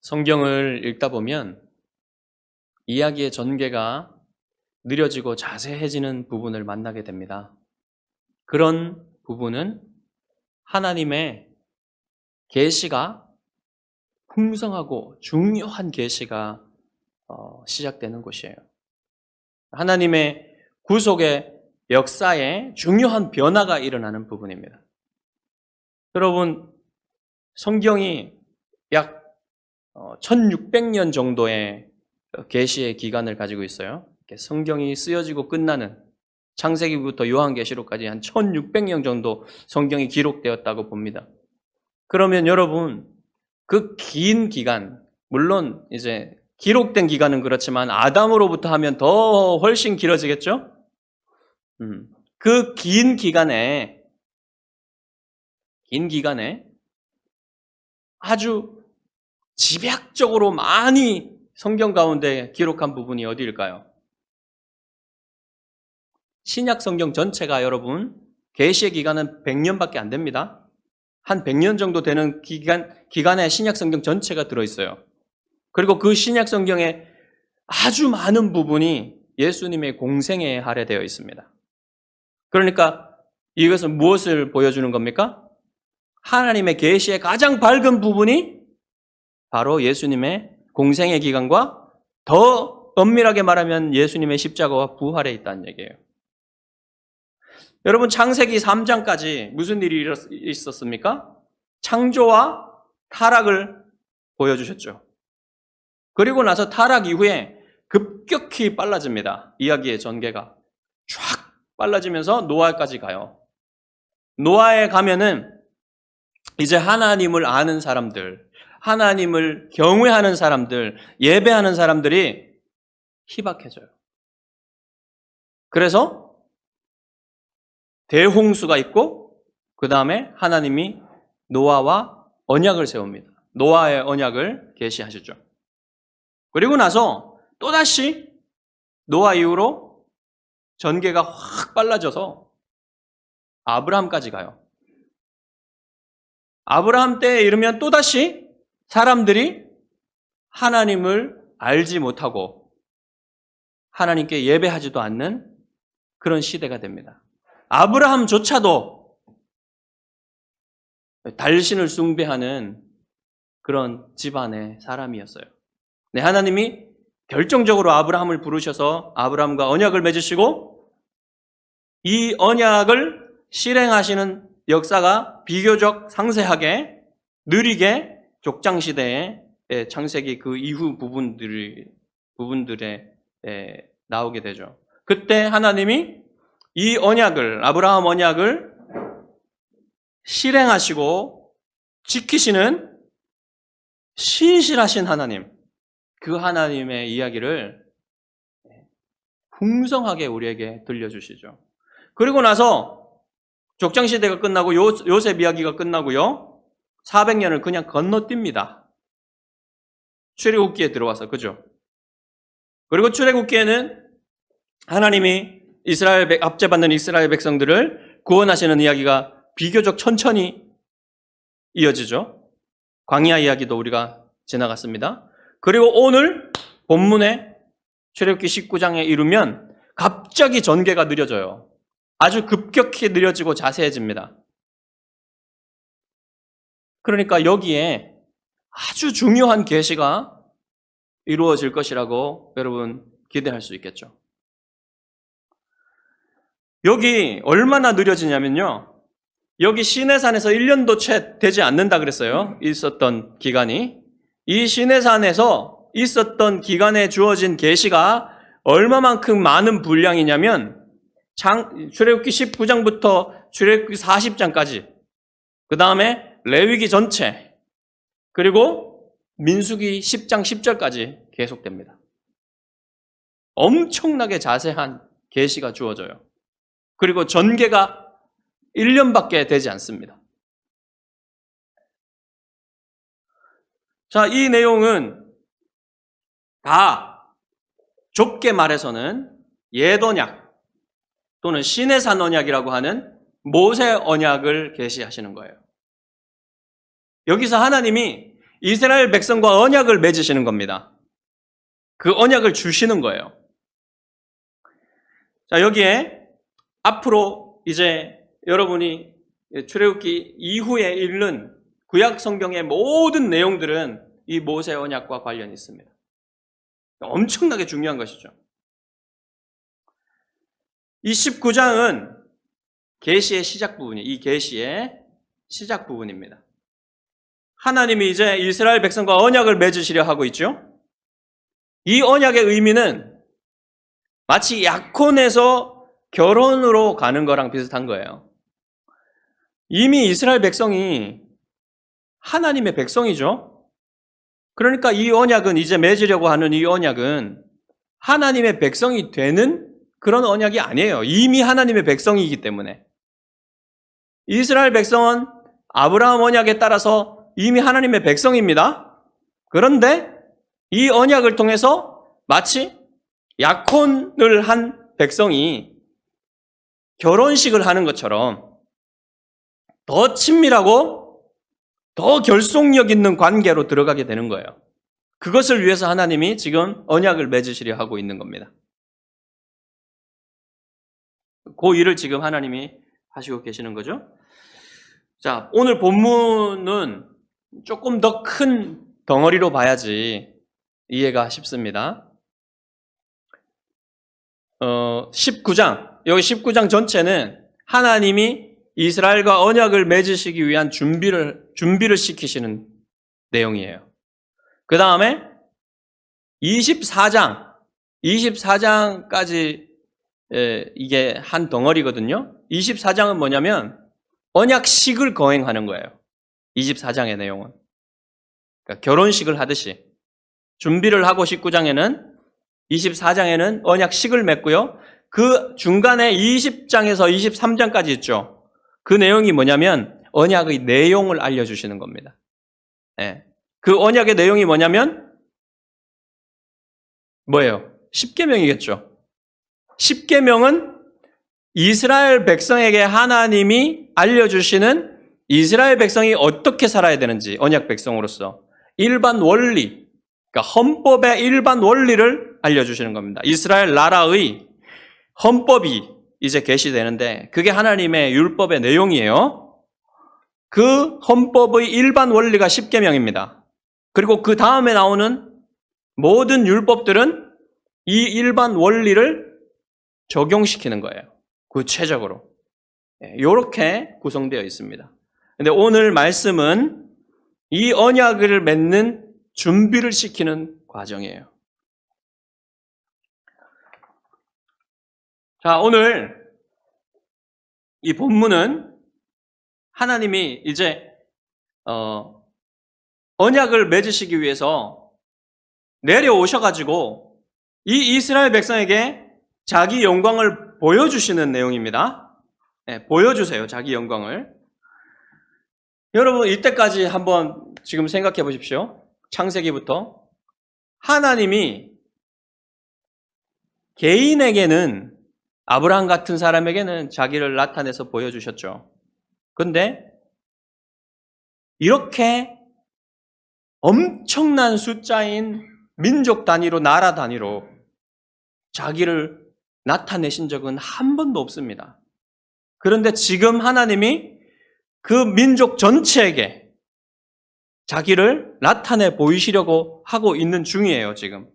성경을 읽다 보면 이야기의 전개가 느려지고 자세해지는 부분을 만나게 됩니다. 그런 부분은 하나님의 계시가 풍성하고 중요한 계시가 시작되는 곳이에요. 하나님의 구속의 역사에 중요한 변화가 일어나는 부분입니다. 여러분, 성경이 약 1600년 정도의 계시의 기간을 가지고 있어요. 성경이 쓰여지고 끝나는 창세기부터 요한계시록까지 한 1600년 정도 성경이 기록되었다고 봅니다. 그러면 여러분, 그 긴 기간, 물론 이제 기록된 기간은 그렇지만 아담으로부터 하면 더 훨씬 길어지겠죠? 그 긴 기간에 아주 집약적으로 많이 성경 가운데 기록한 부분이 어디일까요? 신약 성경 전체가 여러분 계시의 기간은 100년밖에 안 됩니다. 한 100년 정도 되는 기간에 신약 성경 전체가 들어있어요. 그리고 그 신약 성경에 아주 많은 부분이 예수님의 공생애에 할애되어 있습니다. 그러니까 이것은 무엇을 보여주는 겁니까? 하나님의 계시의 가장 밝은 부분이 바로 예수님의 공생의 기간과 더 엄밀하게 말하면 예수님의 십자가와 부활에 있다는 얘기예요. 여러분, 창세기 3장까지 무슨 일이 있었습니까? 창조와 타락을 보여주셨죠. 그리고 나서 타락 이후에 급격히 빨라집니다. 이야기의 전개가 쫙 빨라지면서 노아까지 가요. 노아에 가면은 이제 하나님을 아는 사람들, 하나님을 경외하는 사람들, 예배하는 사람들이 희박해져요. 그래서 대홍수가 있고 그 다음에 하나님이 노아와 언약을 세웁니다. 노아의 언약을 계시하시죠. 그리고 나서 또다시 노아 이후로 전개가 확 빨라져서 아브라함까지 가요. 아브라함 때에 이르면 또다시 사람들이 하나님을 알지 못하고 하나님께 예배하지도 않는 그런 시대가 됩니다. 아브라함조차도 달신을 숭배하는 그런 집안의 사람이었어요. 네, 하나님이 결정적으로 아브라함을 부르셔서 아브라함과 언약을 맺으시고 이 언약을 실행하시는 역사가 비교적 상세하게 느리게 족장시대의 창세기 그 이후 부분들에 나오게 되죠. 그때 하나님이 이 언약을, 아브라함 언약을 실행하시고 지키시는 신실하신 하나님, 그 하나님의 이야기를 풍성하게 우리에게 들려주시죠. 그리고 나서 족장시대가 끝나고 요셉 이야기가 끝나고요. 400년을 그냥 건너뜁니다. 출애굽기에 들어와서, 그죠? 그리고 출애굽기에는 하나님이 압제받는 이스라엘 백성들을 구원하시는 이야기가 비교적 천천히 이어지죠. 광야 이야기도 우리가 지나갔습니다. 그리고 오늘 본문에 출애굽기 19장에 이르면 갑자기 전개가 느려져요. 아주 급격히 느려지고 자세해집니다. 그러니까 여기에 아주 중요한 계시가 이루어질 것이라고 여러분 기대할 수 있겠죠. 여기 얼마나 느려지냐면요. 여기 시내산에서 1년도 채 되지 않는다 그랬어요. 있었던 기간이. 이 시내산에서 있었던 기간에 주어진 계시가 얼마만큼 많은 분량이냐면 출애굽기 19장부터 출애굽기 40장까지, 그 다음에 레위기 전체, 그리고 민수기 10장 10절까지 계속됩니다. 엄청나게 자세한 계시가 주어져요. 그리고 전개가 1년밖에 되지 않습니다. 자, 이 내용은 다 좁게 말해서는 옛 언약 또는 시내산 언약이라고 하는 모세 언약을 계시하시는 거예요. 여기서 하나님이 이스라엘 백성과 언약을 맺으시는 겁니다. 그 언약을 주시는 거예요. 자, 여기에 앞으로 이제 여러분이 출애굽기 이후에 읽는 구약 성경의 모든 내용들은 이 모세 언약과 관련이 있습니다. 엄청나게 중요한 것이죠. 이 19장은 계시의 시작 부분이, 이 계시의 시작 부분입니다. 하나님이 이제 이스라엘 백성과 언약을 맺으시려 하고 있죠. 이 언약의 의미는 마치 약혼에서 결혼으로 가는 거랑 비슷한 거예요. 이미 이스라엘 백성이 하나님의 백성이죠. 그러니까 이 언약은, 이제 맺으려고 하는 이 언약은 하나님의 백성이 되는 그런 언약이 아니에요. 이미 하나님의 백성이기 때문에. 이스라엘 백성은 아브라함 언약에 따라서 이미 하나님의 백성입니다. 그런데 이 언약을 통해서 마치 약혼을 한 백성이 결혼식을 하는 것처럼 더 친밀하고 더 결속력 있는 관계로 들어가게 되는 거예요. 그것을 위해서 하나님이 지금 언약을 맺으시려 하고 있는 겁니다. 그 일을 지금 하나님이 하시고 계시는 거죠. 자, 오늘 본문은 조금 더 큰 덩어리로 봐야지 이해가 쉽습니다. 19장, 여기 19장 전체는 하나님이 이스라엘과 언약을 맺으시기 위한 준비를 시키시는 내용이에요. 그 다음에 24장까지 이게 한 덩어리거든요. 24장은 뭐냐면 언약식을 거행하는 거예요. 24장의 내용은. 그러니까 결혼식을 하듯이 준비를 하고 19장에는 24장에는 언약식을 맺고요. 그 중간에 20장에서 23장까지 있죠. 그 내용이 뭐냐면 언약의 내용을 알려주시는 겁니다. 네. 그 언약의 내용이 뭐냐면 뭐예요? 십계명이겠죠. 십계명은 이스라엘 백성에게 하나님이 알려주시는 이스라엘 백성이 어떻게 살아야 되는지, 언약 백성으로서 일반 원리, 그러니까 헌법의 일반 원리를 알려주시는 겁니다. 이스라엘 나라의 헌법이 이제 계시되는데 그게 하나님의 율법의 내용이에요. 그 헌법의 일반 원리가 십계명입니다. 그리고 그 다음에 나오는 모든 율법들은 이 일반 원리를 적용시키는 거예요. 구체적으로. 이렇게 구성되어 있습니다. 근데 오늘 말씀은 이 언약을 맺는 준비를 시키는 과정이에요. 자, 오늘 이 본문은 하나님이 이제 언약을 맺으시기 위해서 내려오셔가지고 이 이스라엘 백성에게 자기 영광을 보여주시는 내용입니다. 네, 보여주세요, 자기 영광을. 여러분, 이때까지 한번 지금 생각해 보십시오. 창세기부터 하나님이 개인에게는, 아브라함 같은 사람에게는 자기를 나타내서 보여주셨죠. 그런데 이렇게 엄청난 숫자인 민족 단위로, 나라 단위로 자기를 나타내신 적은 한 번도 없습니다. 그런데 지금 하나님이 그 민족 전체에게 자기를 나타내 보이시려고 하고 있는 중이에요, 지금.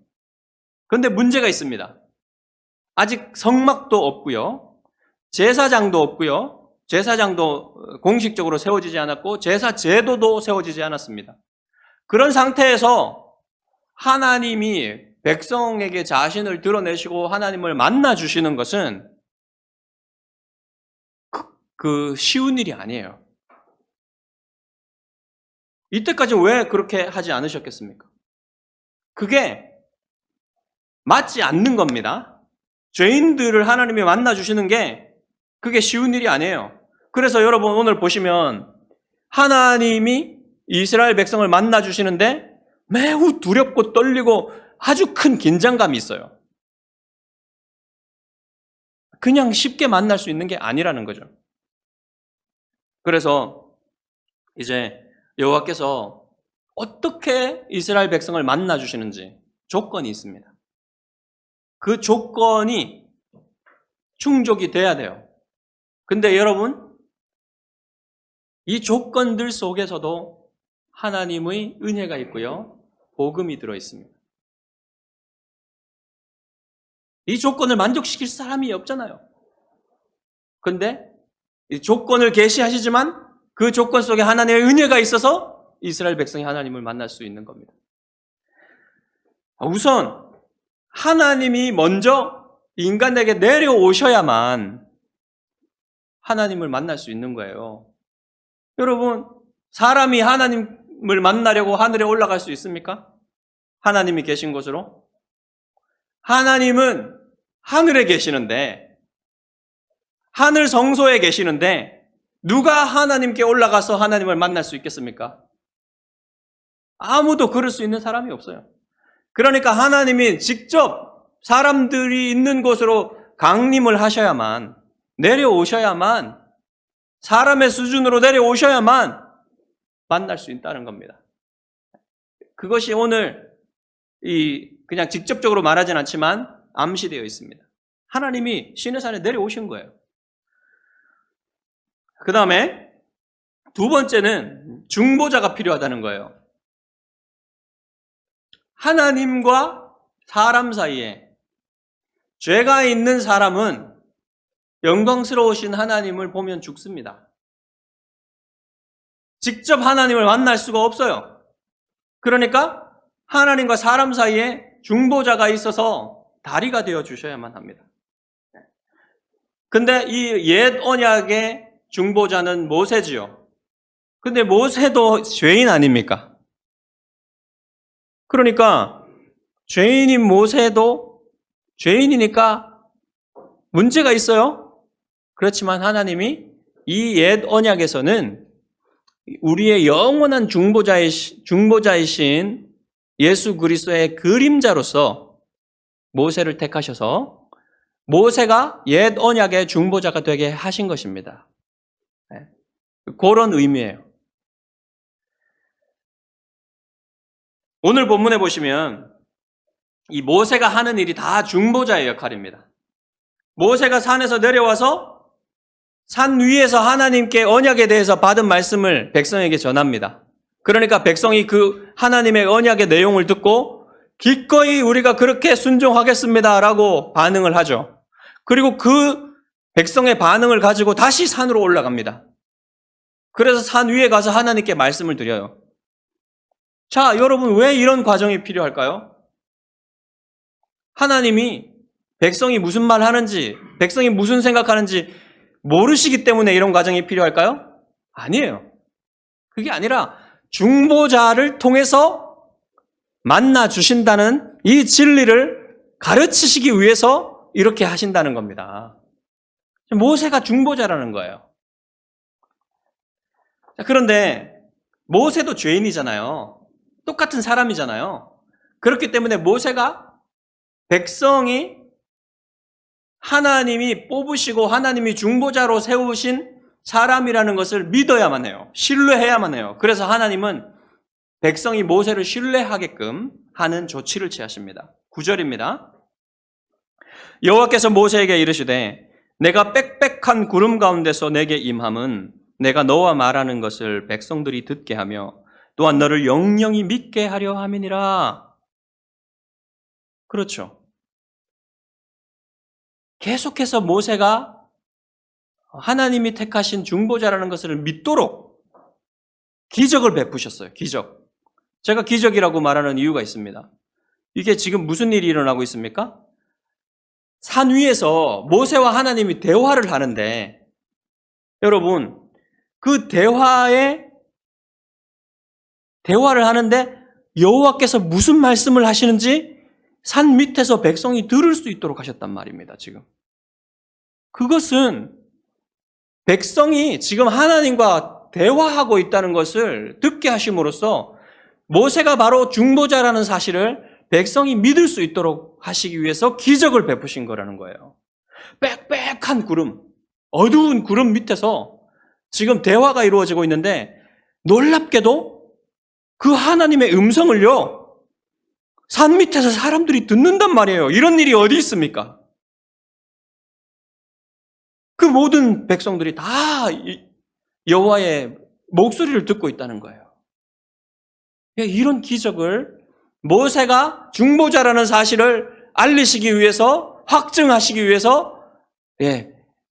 그런데 문제가 있습니다. 아직 성막도 없고요. 제사장도 없고요. 제사장도 공식적으로 세워지지 않았고 제사 제도도 세워지지 않았습니다. 그런 상태에서 하나님이 백성에게 자신을 드러내시고 하나님을 만나 주시는 것은 그 쉬운 일이 아니에요. 이때까지 왜 그렇게 하지 않으셨겠습니까? 그게 맞지 않는 겁니다. 죄인들을 하나님이 만나 주시는 게 그게 쉬운 일이 아니에요. 그래서 여러분 오늘 보시면 하나님이 이스라엘 백성을 만나 주시는데 매우 두렵고 떨리고 아주 큰 긴장감이 있어요. 그냥 쉽게 만날 수 있는 게 아니라는 거죠. 그래서 이제 여호와께서 어떻게 이스라엘 백성을 만나 주시는지 조건이 있습니다. 그 조건이 충족이 돼야 돼요. 근데 여러분, 이 조건들 속에서도 하나님의 은혜가 있고요, 복음이 들어 있습니다. 이 조건을 만족시킬 사람이 없잖아요. 근데 이 조건을 계시하시지만 그 조건 속에 하나님의 은혜가 있어서 이스라엘 백성이 하나님을 만날 수 있는 겁니다. 우선 하나님이 먼저 인간에게 내려오셔야만 하나님을 만날 수 있는 거예요. 여러분, 사람이 하나님을 만나려고 하늘에 올라갈 수 있습니까? 하나님이 계신 곳으로? 하나님은 하늘에 계시는데, 하늘 성소에 계시는데 누가 하나님께 올라가서 하나님을 만날 수 있겠습니까? 아무도 그럴 수 있는 사람이 없어요. 그러니까 하나님이 직접 사람들이 있는 곳으로 강림을 하셔야만, 내려오셔야만, 사람의 수준으로 내려오셔야만 만날 수 있다는 겁니다. 그것이 오늘 그냥 직접적으로 말하진 않지만 암시되어 있습니다. 하나님이 시내산에 내려오신 거예요. 그 다음에 두 번째는 중보자가 필요하다는 거예요. 하나님과 사람 사이에 죄가 있는 사람은 영광스러우신 하나님을 보면 죽습니다. 직접 하나님을 만날 수가 없어요. 그러니까 하나님과 사람 사이에 중보자가 있어서 다리가 되어 주셔야만 합니다. 근데 이 옛 언약의 중보자는 모세지요. 근데 모세도 죄인 아닙니까? 그러니까 죄인인 모세도 죄인이니까 문제가 있어요. 그렇지만 하나님이 이 옛 언약에서는 우리의 영원한 중보자이신 예수 그리스도의 그림자로서 모세를 택하셔서 모세가 옛 언약의 중보자가 되게 하신 것입니다. 그런 의미예요. 오늘 본문에 보시면 이 모세가 하는 일이 다 중보자의 역할입니다. 모세가 산에서 내려와서 산 위에서 하나님께 언약에 대해서 받은 말씀을 백성에게 전합니다. 그러니까 백성이 그 하나님의 언약의 내용을 듣고 기꺼이 우리가 그렇게 순종하겠습니다라고 반응을 하죠. 그리고 그 백성의 반응을 가지고 다시 산으로 올라갑니다. 그래서 산 위에 가서 하나님께 말씀을 드려요. 자, 여러분, 왜 이런 과정이 필요할까요? 하나님이 백성이 무슨 말 하는지, 백성이 무슨 생각하는지 모르시기 때문에 이런 과정이 필요할까요? 아니에요. 그게 아니라 중보자를 통해서 만나 주신다는 이 진리를 가르치시기 위해서 이렇게 하신다는 겁니다. 모세가 중보자라는 거예요. 그런데 모세도 죄인이잖아요. 똑같은 사람이잖아요. 그렇기 때문에 모세가 백성이 하나님이 뽑으시고 하나님이 중보자로 세우신 사람이라는 것을 믿어야만 해요. 신뢰해야만 해요. 그래서 하나님은 백성이 모세를 신뢰하게끔 하는 조치를 취하십니다. 9절입니다. 여호와께서 모세에게 이르시되 내가 빽빽한 구름 가운데서 내게 임함은 내가 너와 말하는 것을 백성들이 듣게 하며 또한 너를 영영히 믿게 하려 함이니라. 그렇죠. 계속해서 모세가 하나님이 택하신 중보자라는 것을 믿도록 기적을 베푸셨어요. 기적. 제가 기적이라고 말하는 이유가 있습니다. 이게 지금 무슨 일이 일어나고 있습니까? 산 위에서 모세와 하나님이 대화를 하는데 여러분, 그 대화를 하는데 여호와께서 무슨 말씀을 하시는지 산 밑에서 백성이 들을 수 있도록 하셨단 말입니다. 지금 그것은 백성이 지금 하나님과 대화하고 있다는 것을 듣게 하심으로써 모세가 바로 중보자라는 사실을 백성이 믿을 수 있도록 하시기 위해서 기적을 베푸신 거라는 거예요. 빽빽한 구름, 어두운 구름 밑에서 지금 대화가 이루어지고 있는데 놀랍게도 그 하나님의 음성을요, 산 밑에서 사람들이 듣는단 말이에요. 이런 일이 어디 있습니까? 그 모든 백성들이 다 여호와의 목소리를 듣고 있다는 거예요. 이런 기적을 모세가 중보자라는 사실을 알리시기 위해서, 확증하시기 위해서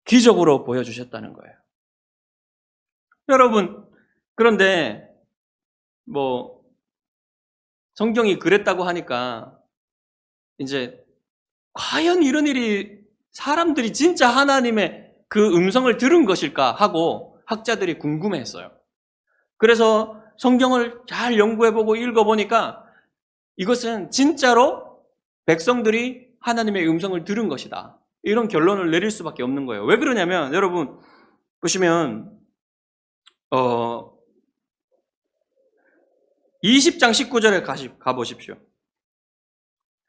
기적으로 보여주셨다는 거예요. 여러분, 그런데 성경이 그랬다고 하니까 이제 과연 이런 일이 사람들이 진짜 하나님의 그 음성을 들은 것일까 하고 학자들이 궁금해했어요. 그래서 성경을 잘 연구해보고 읽어보니까 이것은 진짜로 백성들이 하나님의 음성을 들은 것이다. 이런 결론을 내릴 수밖에 없는 거예요. 왜 그러냐면 여러분 보시면 20장 19절에 가보십시오.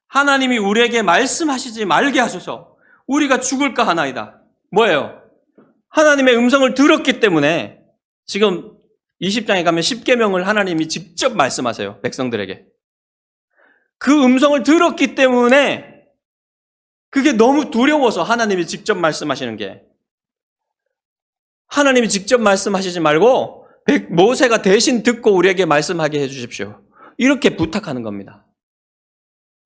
하나님이 우리에게 말씀하시지 말게 하소서. 우리가 죽을까 하나이다. 뭐예요? 하나님의 음성을 들었기 때문에 지금 20장에 가면 십계명을 하나님이 직접 말씀하세요. 백성들에게. 그 음성을 들었기 때문에 그게 너무 두려워서 하나님이 직접 말씀하시는 게, 하나님이 직접 말씀하시지 말고 모세가 대신 듣고 우리에게 말씀하게 해주십시오. 이렇게 부탁하는 겁니다.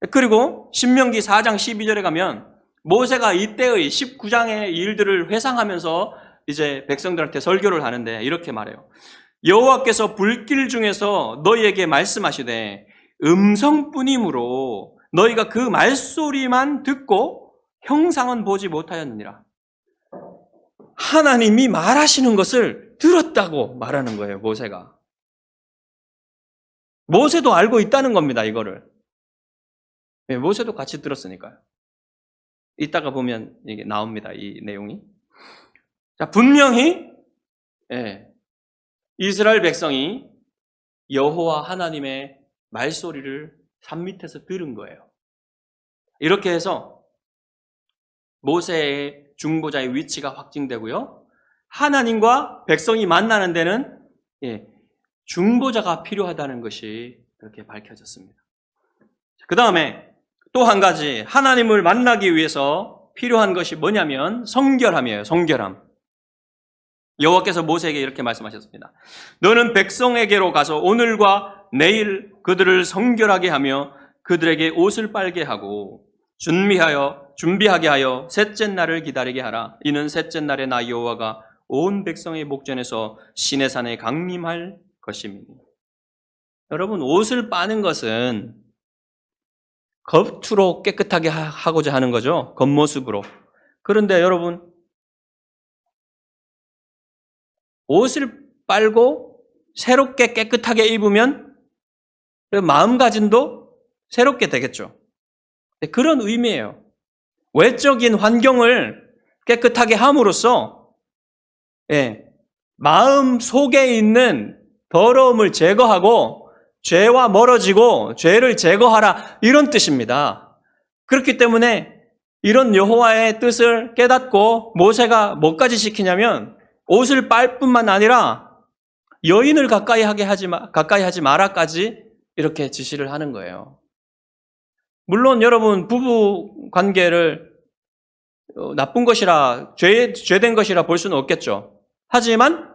그리고 신명기 4장 12절에 가면 모세가 이때의 19장의 일들을 회상하면서 이제 백성들한테 설교를 하는데 이렇게 말해요. 여호와께서 불길 중에서 너희에게 말씀하시되 음성뿐이므로 너희가 그 말소리만 듣고 형상은 보지 못하였느니라. 하나님이 말하시는 것을 들었다고 말하는 거예요, 모세가. 모세도 알고 있다는 겁니다, 이거를. 모세도 같이 들었으니까요. 이따가 보면 이게 나옵니다, 이 내용이. 자, 분명히 이스라엘 백성이 여호와 하나님의 말소리를 산 밑에서 들은 거예요. 이렇게 해서 모세의 중보자의 위치가 확증되고요. 하나님과 백성이 만나는 데는 중보자가 필요하다는 것이 그렇게 밝혀졌습니다. 그 다음에 또 한 가지 하나님을 만나기 위해서 필요한 것이 뭐냐면 성결함이에요. 성결함. 여호와께서 모세에게 이렇게 말씀하셨습니다. 너는 백성에게로 가서 오늘과 내일 그들을 성결하게 하며 그들에게 옷을 빨게 하고 준비하게 하여 셋째 날을 기다리게 하라. 이는 셋째 날에 나 여호와가 온 백성의 목전에서 시내산에 강림할 것입니다. 여러분, 옷을 빠는 것은 겉으로 깨끗하게 하고자 하는 거죠. 겉모습으로. 그런데 여러분, 옷을 빨고 새롭게 깨끗하게 입으면 마음가짐도 새롭게 되겠죠. 그런 의미예요. 외적인 환경을 깨끗하게 함으로써 마음 속에 있는 더러움을 제거하고 죄와 멀어지고 죄를 제거하라, 이런 뜻입니다. 그렇기 때문에 이런 여호와의 뜻을 깨닫고 모세가 뭐까지 시키냐면 옷을 빨 뿐만 아니라 여인을 가까이 하지 마라까지 이렇게 지시를 하는 거예요. 물론 여러분, 부부 관계를 나쁜 것이라, 죄된 것이라 볼 수는 없겠죠. 하지만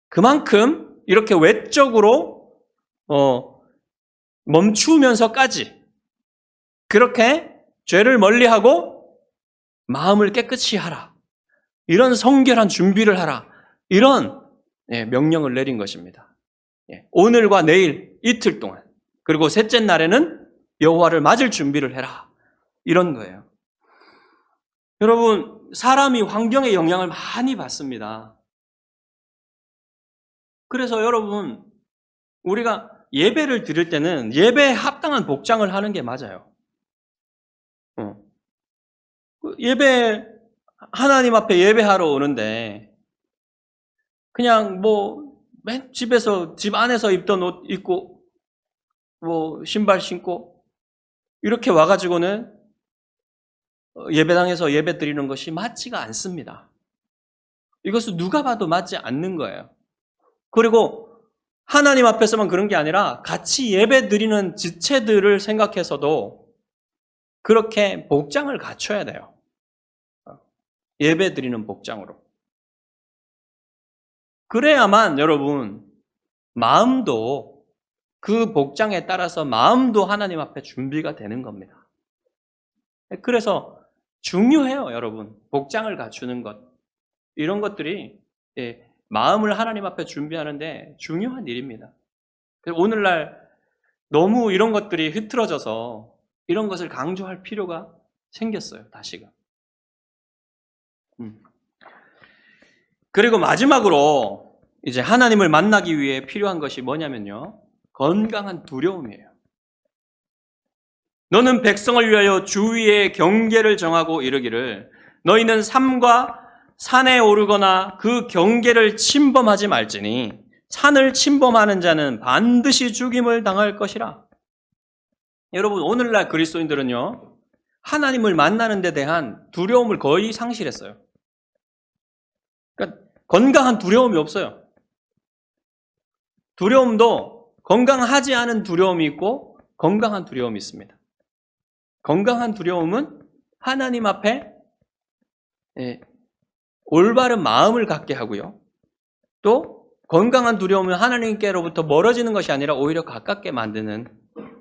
그만큼 이렇게 외적으로 멈추면서까지 그렇게 죄를 멀리하고 마음을 깨끗이 하라, 이런 성결한 준비를 하라, 이런 명령을 내린 것입니다. 오늘과 내일 이틀 동안, 그리고 셋째 날에는 여호와를 맞을 준비를 해라, 이런 거예요. 여러분, 사람이 환경의 영향을 많이 받습니다. 그래서 여러분, 우리가 예배를 드릴 때는 예배에 합당한 복장을 하는 게 맞아요. 하나님 앞에 예배하러 오는데 그냥 맨 집에서, 집 안에서 입던 옷 입고 신발 신고 이렇게 와가지고는 예배당에서 예배 드리는 것이 맞지가 않습니다. 이것은 누가 봐도 맞지 않는 거예요. 그리고 하나님 앞에서만 그런 게 아니라 같이 예배 드리는 지체들을 생각해서도 그렇게 복장을 갖춰야 돼요. 예배 드리는 복장으로. 그래야만 여러분 마음도 그 복장에 따라서 마음도 하나님 앞에 준비가 되는 겁니다. 그래서 중요해요, 여러분. 복장을 갖추는 것. 이런 것들이 마음을 하나님 앞에 준비하는데 중요한 일입니다. 오늘날 너무 이런 것들이 흐트러져서 이런 것을 강조할 필요가 생겼어요, 다시금. 그리고 마지막으로 이제 하나님을 만나기 위해 필요한 것이 뭐냐면요. 건강한 두려움이에요. 너는 백성을 위하여 주위의 경계를 정하고 이르기를 너희는 산과 산에 오르거나 그 경계를 침범하지 말지니 산을 침범하는 자는 반드시 죽임을 당할 것이라. 여러분, 오늘날 그리스도인들은요, 하나님을 만나는 데 대한 두려움을 거의 상실했어요. 그러니까 건강한 두려움이 없어요. 두려움도 건강하지 않은 두려움이 있고 건강한 두려움이 있습니다. 건강한 두려움은 하나님 앞에 올바른 마음을 갖게 하고요. 또 건강한 두려움은 하나님께로부터 멀어지는 것이 아니라 오히려 가깝게 만드는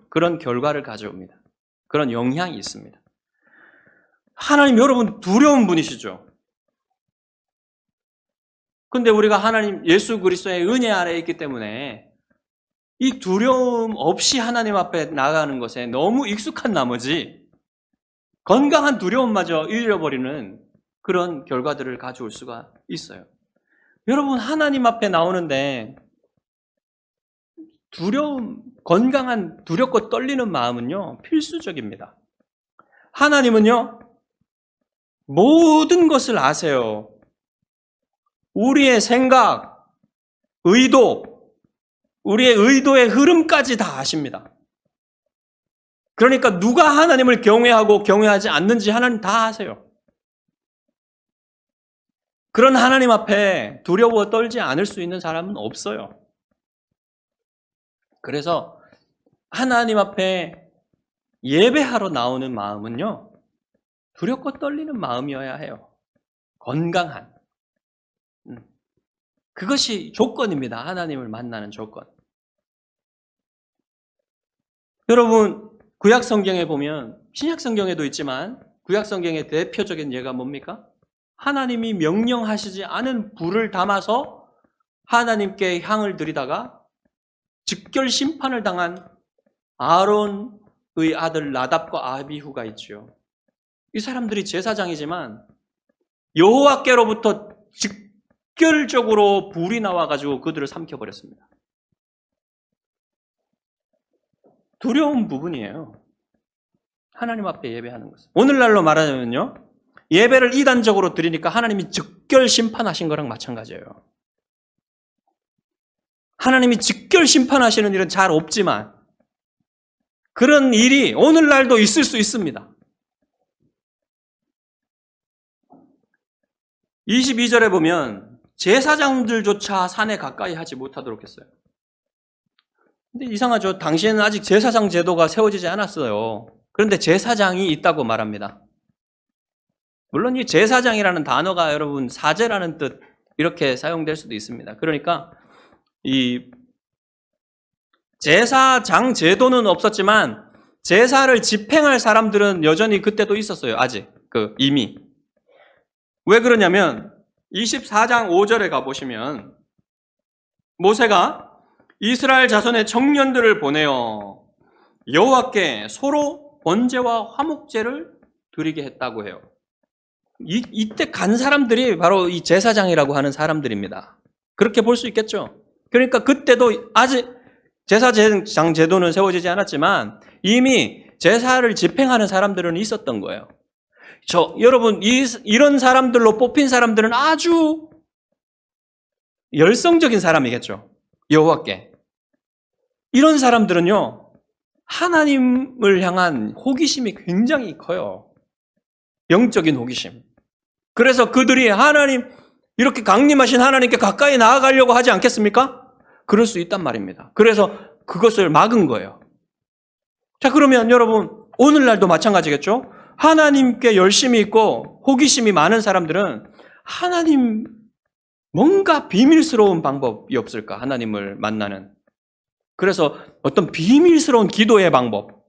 그런 결과를 가져옵니다. 그런 영향이 있습니다. 하나님 여러분 두려운 분이시죠? 근데 우리가 하나님 예수 그리스도의 은혜 아래에 있기 때문에 이 두려움 없이 하나님 앞에 나가는 것에 너무 익숙한 나머지 건강한 두려움마저 잃어버리는 그런 결과들을 가져올 수가 있어요. 여러분 하나님 앞에 나오는데 건강한 두렵고 떨리는 마음은요 필수적입니다. 하나님은요 모든 것을 아세요. 우리의 생각, 의도, 우리의 의도의 흐름까지 다 아십니다. 그러니까 누가 하나님을 경외하고 경외하지 않는지 하나님 다 아세요. 그런 하나님 앞에 두려워 떨지 않을 수 있는 사람은 없어요. 그래서 하나님 앞에 예배하러 나오는 마음은요, 두렵고 떨리는 마음이어야 해요. 건강한. 그것이 조건입니다. 하나님을 만나는 조건. 여러분, 구약 성경에 보면, 신약 성경에도 있지만, 구약 성경의 대표적인 예가 뭡니까? 하나님이 명령하시지 않은 불을 담아서 하나님께 향을 드리다가 즉결 심판을 당한 아론의 아들 나답과 아비후가 있죠. 이 사람들이 제사장이지만 여호와께로부터 즉결적으로 불이 나와가지고 그들을 삼켜버렸습니다. 두려운 부분이에요. 하나님 앞에 예배하는 것은. 오늘날로 말하자면요. 예배를 이단적으로 드리니까 하나님이 즉결 심판하신 거랑 마찬가지예요. 하나님이 즉결 심판하시는 일은 잘 없지만 그런 일이 오늘날도 있을 수 있습니다. 22절에 보면 제사장들조차 산에 가까이 하지 못하도록 했어요. 근데 이상하죠. 당시에는 아직 제사장 제도가 세워지지 않았어요. 그런데 제사장이 있다고 말합니다. 물론 이 제사장이라는 단어가 여러분 사제라는 뜻 이렇게 사용될 수도 있습니다. 그러니까 이 제사장 제도는 없었지만 제사를 집행할 사람들은 여전히 그때도 있었어요. 아직 이미. 왜 그러냐면 24장 5절에 가보시면 모세가 이스라엘 자손의 청년들을 보내어 여호와께 소로 번제와 화목제를 드리게 했다고 해요. 이때 간 사람들이 바로 이 제사장이라고 하는 사람들입니다. 그렇게 볼 수 있겠죠. 그러니까 그때도 아직 제사장 제도는 세워지지 않았지만 이미 제사를 집행하는 사람들은 있었던 거예요. 여러분 이런 사람들로 뽑힌 사람들은 아주 열성적인 사람이겠죠. 여호와께. 이런 사람들은요. 하나님을 향한 호기심이 굉장히 커요. 영적인 호기심. 그래서 그들이 하나님 이렇게 강림하신 하나님께 가까이 나아가려고 하지 않겠습니까? 그럴 수 있단 말입니다. 그래서 그것을 막은 거예요. 자, 그러면 여러분, 오늘날도 마찬가지겠죠? 하나님께 열심히 있고 호기심이 많은 사람들은 하나님 뭔가 비밀스러운 방법이 없을까? 하나님을 만나는. 그래서 어떤 비밀스러운 기도의 방법,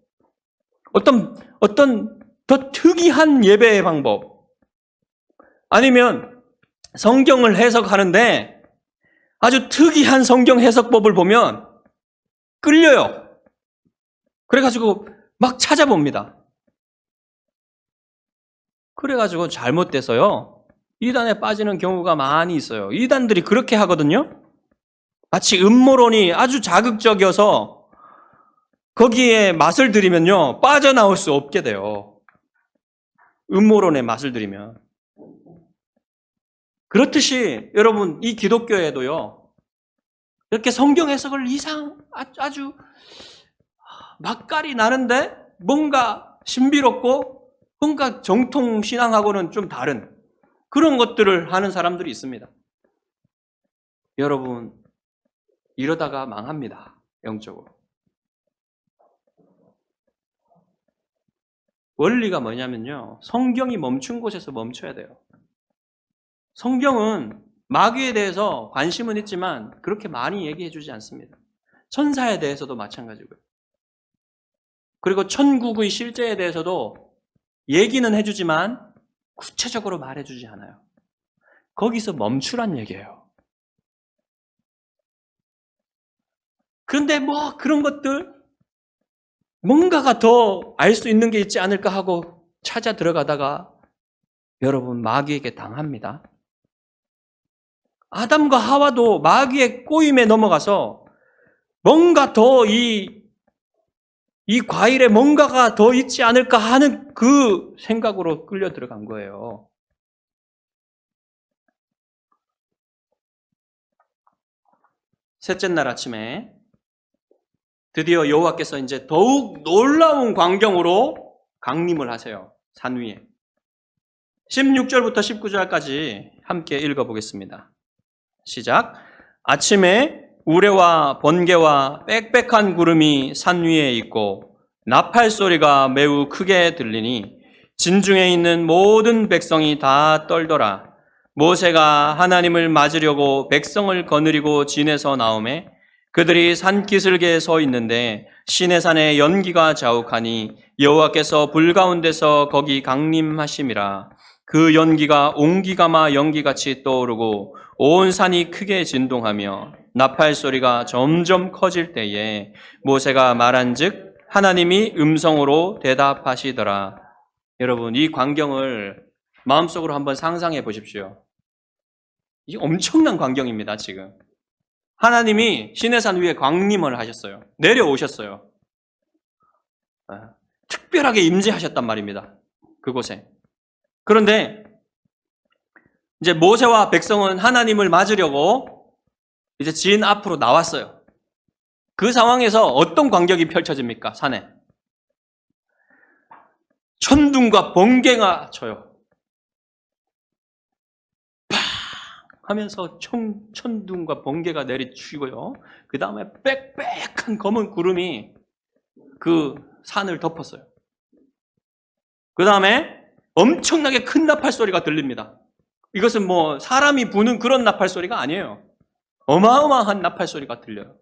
어떤 더 특이한 예배의 방법, 아니면 성경을 해석하는데 아주 특이한 성경 해석법을 보면 끌려요. 그래가지고 막 찾아봅니다. 그래가지고 잘못돼서요, 이단에 빠지는 경우가 많이 있어요. 이단들이 그렇게 하거든요. 마치 음모론이 아주 자극적이어서 거기에 맛을 들이면요, 빠져나올 수 없게 돼요. 음모론의 맛을 들이면. 그렇듯이 여러분, 이 기독교에도요, 이렇게 성경 해석을 아주 맛깔이 나는데 뭔가 신비롭고 뭔가 정통 신앙하고는 좀 다른 그런 것들을 하는 사람들이 있습니다. 여러분, 이러다가 망합니다. 영적으로. 원리가 뭐냐면요, 성경이 멈춘 곳에서 멈춰야 돼요. 성경은 마귀에 대해서 관심은 있지만 그렇게 많이 얘기해 주지 않습니다. 천사에 대해서도 마찬가지고요. 그리고 천국의 실제에 대해서도 얘기는 해주지만 구체적으로 말해주지 않아요. 거기서 멈추란 얘기예요. 그런데 뭐 그런 것들 뭔가가 더 알 수 있는 게 있지 않을까 하고 찾아 들어가다가 여러분, 마귀에게 당합니다. 아담과 하와도 마귀의 꼬임에 넘어가서 뭔가 더 이 과일에 뭔가가 더 있지 않을까 하는 그 생각으로 끌려 들어간 거예요. 셋째 날 아침에 드디어 여호와께서 이제 더욱 놀라운 광경으로 강림을 하세요. 산 위에. 16절부터 19절까지 함께 읽어보겠습니다. 시작. 아침에 우레와 번개와 빽빽한 구름이 산 위에 있고 나팔 소리가 매우 크게 들리니 진중에 있는 모든 백성이 다 떨더라. 모세가 하나님을 맞으려고 백성을 거느리고 진에서 나오매 그들이 산기슭에 서 있는데 시내산에 연기가 자욱하니 여호와께서 불 가운데서 거기 강림하심이라. 그 연기가 옹기가마 연기같이 떠오르고 온 산이 크게 진동하며 나팔 소리가 점점 커질 때에 모세가 말한즉 하나님이 음성으로 대답하시더라. 여러분, 이 광경을 마음속으로 한번 상상해 보십시오. 이게 엄청난 광경입니다. 지금 하나님이 시내산 위에 강림을 하셨어요. 내려오셨어요. 특별하게 임재하셨단 말입니다. 그곳에. 그런데 이제 모세와 백성은 하나님을 맞으려고 이제 진 앞으로 나왔어요. 그 상황에서 어떤 광경이 펼쳐집니까? 산에. 천둥과 번개가 쳐요. 팍 하면서 천둥과 번개가 내리치고요. 그 다음에 빽빽한 검은 구름이 그 산을 덮었어요. 그 다음에 엄청나게 큰 나팔 소리가 들립니다. 이것은 뭐 사람이 부는 그런 나팔 소리가 아니에요. 어마어마한 나팔 소리가 들려요.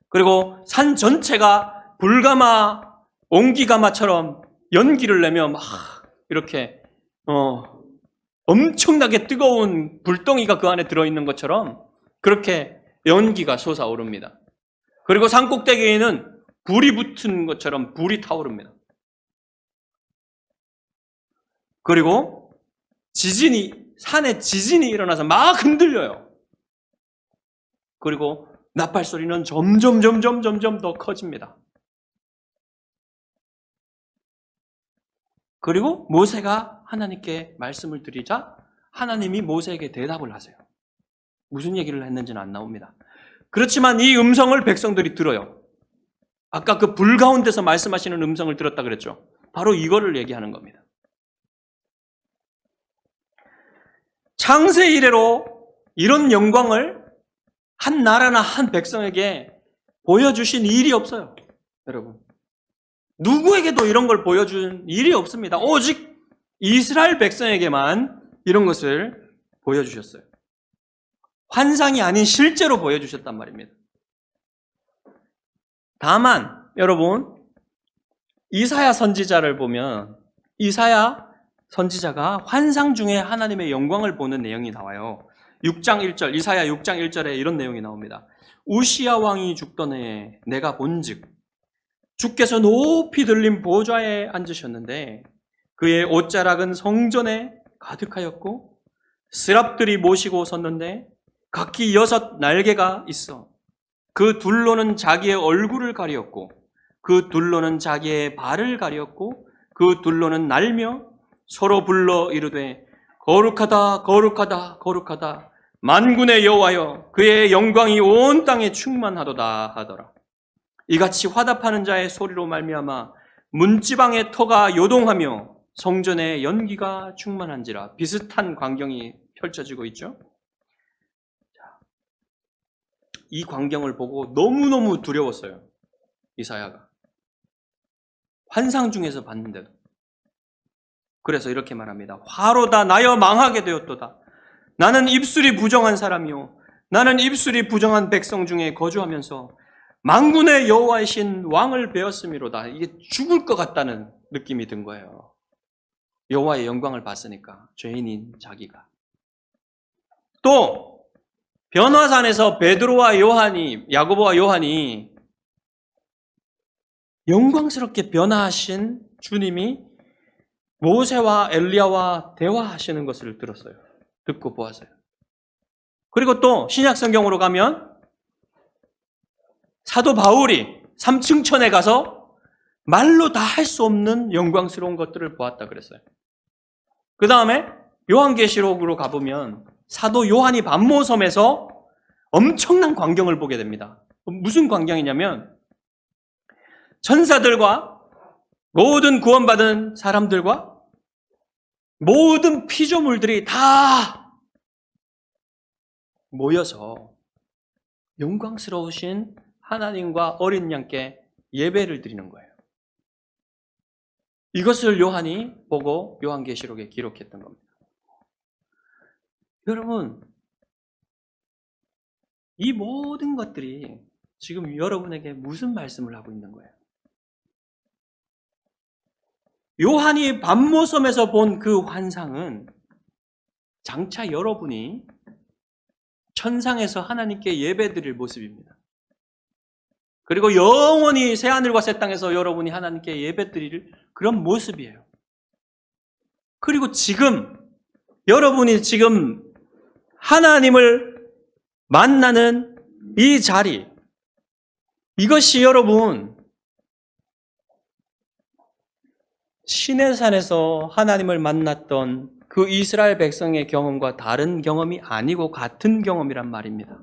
그리고 산 전체가 불가마, 옹기가마처럼 연기를 내며 막 이렇게 엄청나게 뜨거운 불덩이가 그 안에 들어있는 것처럼 그렇게 연기가 솟아오릅니다. 그리고 산 꼭대기에는 불이 붙은 것처럼 불이 타오릅니다. 그리고 산에 지진이 일어나서 막 흔들려요. 그리고 나팔 소리는 점점 더 커집니다. 그리고 모세가 하나님께 말씀을 드리자 하나님이 모세에게 대답을 하세요. 무슨 얘기를 했는지는 안 나옵니다. 그렇지만 이 음성을 백성들이 들어요. 아까 그 불 가운데서 말씀하시는 음성을 들었다 그랬죠. 바로 이거를 얘기하는 겁니다. 창세 이래로 이런 영광을 한 나라나 한 백성에게 보여주신 일이 없어요. 여러분. 누구에게도 이런 걸 보여준 일이 없습니다. 오직 이스라엘 백성에게만 이런 것을 보여주셨어요. 환상이 아닌 실제로 보여주셨단 말입니다. 다만 여러분, 이사야 선지자를 보면 이사야 선지자가 환상 중에 하나님의 영광을 보는 내용이 나와요. 6장 1절, 이사야 6장 1절에 이런 내용이 나옵니다. 우시야 왕이 죽던 해에 내가 본즉 주께서 높이 들린 보좌에 앉으셨는데 그의 옷자락은 성전에 가득하였고 스랍들이 모시고 섰는데 각기 6 날개가 있어 그 둘로는 자기의 얼굴을 가리었고 그 둘로는 자기의 발을 가리었고 그 둘로는 날며 서로 불러 이르되 거룩하다 거룩하다 거룩하다 만군의 여호와여 그의 영광이 온 땅에 충만하도다 하더라. 이같이 화답하는 자의 소리로 말미암아 문지방의 터가 요동하며 성전의 연기가 충만한지라. 비슷한 광경이 펼쳐지고 있죠. 이 광경을 보고 너무너무 두려웠어요. 이사야가. 환상 중에서 봤는데도. 그래서 이렇게 말합니다. 화로다 나여 망하게 되었도다. 나는 입술이 부정한 사람이요 나는 입술이 부정한 백성 중에 거주하면서 만군의 여호와이신 왕을 배웠음이로다. 이게 죽을 것 같다는 느낌이 든 거예요. 여호와의 영광을 봤으니까 죄인인 자기가. 또 변화산에서 베드로와 요한이, 야고보와 요한이 영광스럽게 변화하신 주님이 모세와 엘리야와 대화하시는 것을 들었어요. 듣고 보았어요. 그리고 또 신약 성경으로 가면 사도 바울이 3층천에 가서 말로 다 할 수 없는 영광스러운 것들을 보았다 그랬어요. 그 다음에 요한계시록으로 가보면 사도 요한이 반모섬에서 엄청난 광경을 보게 됩니다. 무슨 광경이냐면 천사들과 모든 구원받은 사람들과 모든 피조물들이 다 모여서 영광스러우신 하나님과 어린 양께 예배를 드리는 거예요. 이것을 요한이 보고 요한계시록에 기록했던 겁니다. 여러분, 이 모든 것들이 지금 여러분에게 무슨 말씀을 하고 있는 거예요? 요한이 반모섬에서 본 그 환상은 장차 여러분이 천상에서 하나님께 예배드릴 모습입니다. 그리고 영원히 새하늘과 새 땅에서 여러분이 하나님께 예배드릴 그런 모습이에요. 그리고 지금 여러분이 지금 하나님을 만나는 이 자리, 이것이 여러분 시내산에서 하나님을 만났던 그 이스라엘 백성의 경험과 다른 경험이 아니고 같은 경험이란 말입니다.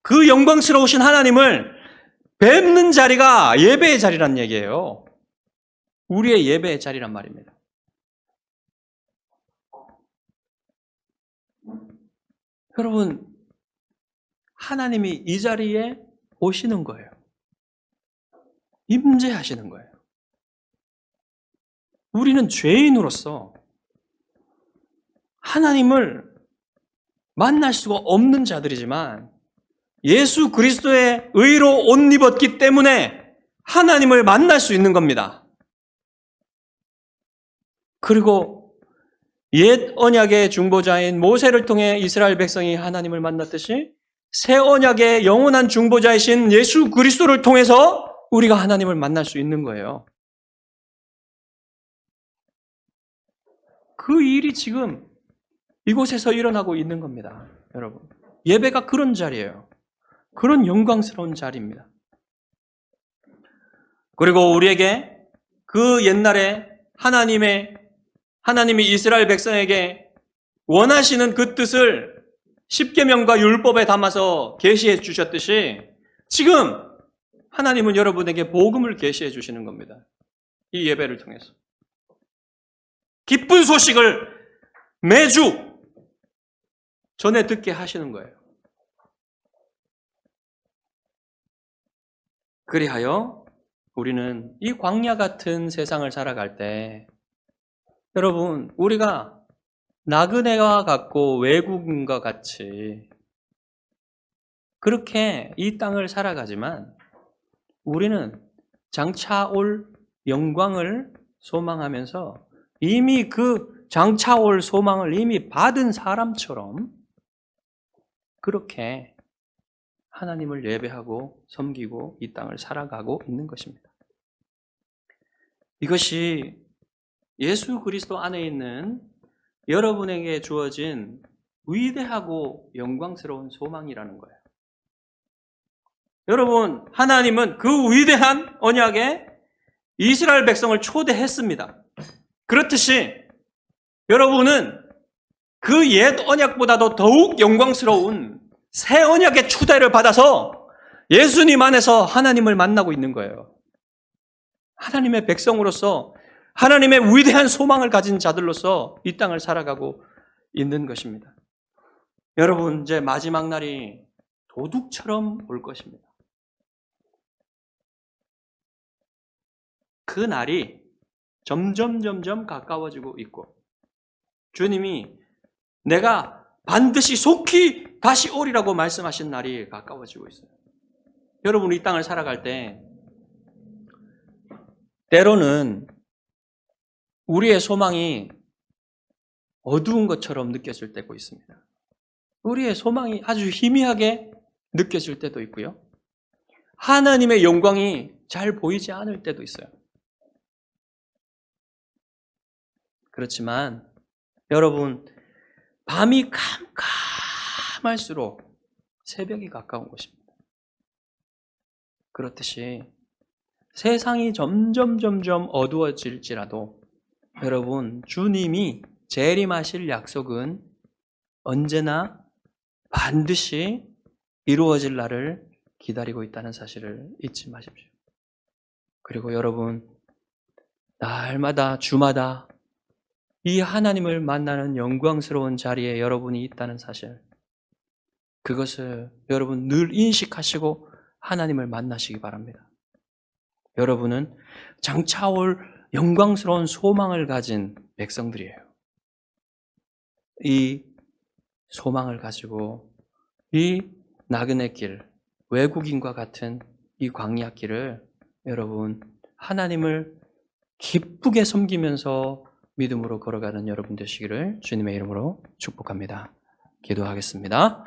그 영광스러우신 하나님을 뵙는 자리가 예배의 자리란 얘기예요. 우리의 예배의 자리란 말입니다. 여러분, 하나님이 이 자리에 오시는 거예요. 임재하시는 거예요. 우리는 죄인으로서 하나님을 만날 수가 없는 자들이지만 예수 그리스도의 의로 옷 입었기 때문에 하나님을 만날 수 있는 겁니다. 그리고 옛 언약의 중보자인 모세를 통해 이스라엘 백성이 하나님을 만났듯이 새 언약의 영원한 중보자이신 예수 그리스도를 통해서 우리가 하나님을 만날 수 있는 거예요. 그 일이 지금 이곳에서 일어나고 있는 겁니다. 여러분, 예배가 그런 자리예요. 그런 영광스러운 자리입니다. 그리고 우리에게 그 옛날에 하나님이 이스라엘 백성에게 원하시는 그 뜻을 십계명과 율법에 담아서 계시해 주셨듯이 지금 하나님은 여러분에게 복음을 계시해 주시는 겁니다. 이 예배를 통해서. 기쁜 소식을 매주 전해 듣게 하시는 거예요. 그리하여 우리는 이 광야 같은 세상을 살아갈 때 여러분 우리가 나그네와 같고 외국인과 같이 그렇게 이 땅을 살아가지만 우리는 장차 올 영광을 소망하면서 이미 그 장차 올 소망을 이미 받은 사람처럼 그렇게 하나님을 예배하고 섬기고 이 땅을 살아가고 있는 것입니다. 이것이 예수 그리스도 안에 있는 여러분에게 주어진 위대하고 영광스러운 소망이라는 거예요. 여러분, 하나님은 그 위대한 언약에 이스라엘 백성을 초대했습니다. 그렇듯이 여러분은 그 옛 언약보다도 더욱 영광스러운 새 언약의 초대를 받아서 예수님 안에서 하나님을 만나고 있는 거예요. 하나님의 백성으로서 하나님의 위대한 소망을 가진 자들로서 이 땅을 살아가고 있는 것입니다. 여러분, 이제 마지막 날이 도둑처럼 올 것입니다. 그 날이 점점 가까워지고 있고 주님이 내가 반드시 속히 다시 오리라고 말씀하신 날이 가까워지고 있어요. 여러분 이 땅을 살아갈 때 때로는 우리의 소망이 어두운 것처럼 느껴질 때도 있습니다. 우리의 소망이 아주 희미하게 느껴질 때도 있고요. 하나님의 영광이 잘 보이지 않을 때도 있어요. 그렇지만 여러분 밤이 캄캄할수록 새벽이 가까운 것입니다. 그렇듯이 세상이 점점 어두워질지라도 여러분 주님이 재림하실 약속은 언제나 반드시 이루어질 날을 기다리고 있다는 사실을 잊지 마십시오. 그리고 여러분 날마다 주마다 이 하나님을 만나는 영광스러운 자리에 여러분이 있다는 사실, 그것을 여러분 늘 인식하시고 하나님을 만나시기 바랍니다. 여러분은 장차 올 영광스러운 소망을 가진 백성들이에요. 이 소망을 가지고 이 나그네 길, 외국인과 같은 이 광야 길을 여러분 하나님을 기쁘게 섬기면서 믿음으로 걸어가는 여러분 되시기를 주님의 이름으로 축복합니다. 기도하겠습니다.